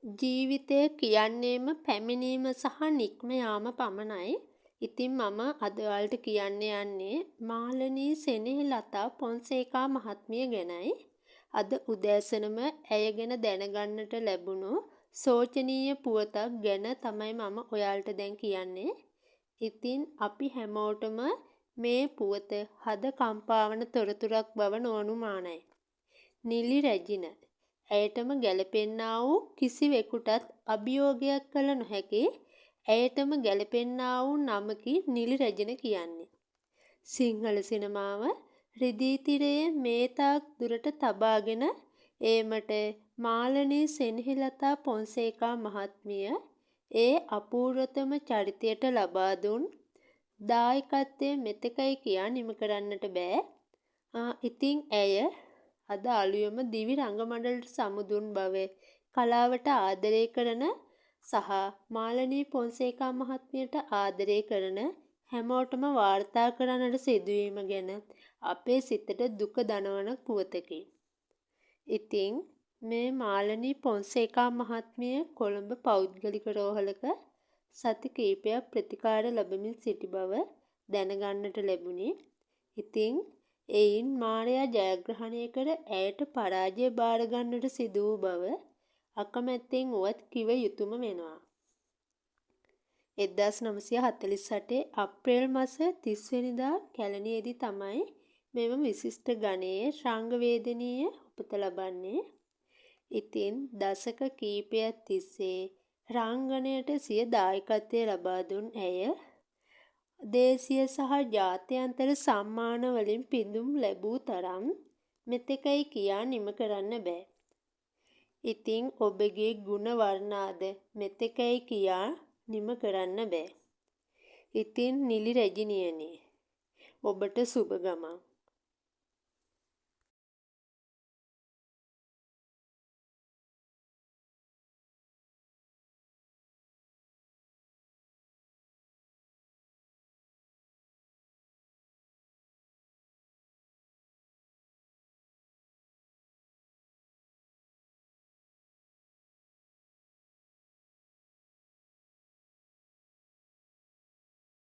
ජීවිතය කියන්නේම පැමිණීම සහ නික්ම යාම පමණයි. ඉතින් මම අද ඔයාලට කියන්න යන්නේ මාලනී සෙනෙහෙලතා පොන්සේකා මහත්මිය ගැනයි. අද උදෑසනම ඇය ගැන දැනගන්නට ලැබුණු සෝචනීය පුවතක් ගැන තමයි මම ඔයාලට දැන් කියන්නේ. ඉතින් අපි හැමෝටම මේ පුවත හද කම්පාවන තොරතුරක් බව නොඅනුමානයි. නිලි රැජින ඇයටම ගැලපෙන්නා වූ කිසිවෙකුටත් අභියෝගයක් කළ නොහැකි ඇයටම ගැලපෙන්නා වූ නමකි නිලි රැජින කියන්නේ. සිංහල සිනමාව රිදී තිරයේ මේ තාක් දුරට තබාගෙන ඒමට මාලනී සෙනෙහෙලතා පොන්සේකා මහත්මිය ඒ අපූර්වතම චරිතයට ලබා දුන් දායකත්වය මෙතෙකයි කියා නිම කරන්නට බෑ. ඉතින් ඇය අද අලුයම දිවි රංගමඩලට සමුදුන් බව කලාවට ආදරය කරන සහ මාලනී පොන්සේකා මහත්මියට ආදරය කරන හැමෝටම වාර්තා කරන්නට සිදුවීම ගැන අපේ සිතට දුක දනවන පුවතකි. ඉතින් මේ මාලනී පොන්සේකා මහත්මිය කොළඹ පෞද්ගලික රෝහලක සති කිහිපයක් ප්‍රතිකාර ලබමින් සිටි බව දැනගන්නට ලැබුණි. ඉතින් එයින් මාරයා ජයග්‍රහණය කර ඇයට පරාජය බාර ගන්නට සිදු වූ බව අකමැත්තෙන් වුවත් කිව යුතුම වෙනවා. 1948 අප්‍රේල් මාස 30 වෙනිදා කැලණියේදී තමයි මෙම විශිෂ්ට ගණයේ රංගවේදිනිය උපත ලබන්නේ. ඉතින් දශක කිහිපයක් තිස්සේ රංගනයට සිය දායකත්වය ලබා දුන් ඇය දේශීය සහ ජාත්‍යන්තර සම්මාන වලින් පිදුම් ලැබූ තරම් මෙතෙකයි කියා නිම කරන්න බෑ. ඉතින් ඔබගේ ගුණ වර්ණාද මෙතෙකයි කියා නිම කරන්න බෑ. ඉතින් නිලි රැජිනියනි ඔබට සුබ ගමන්.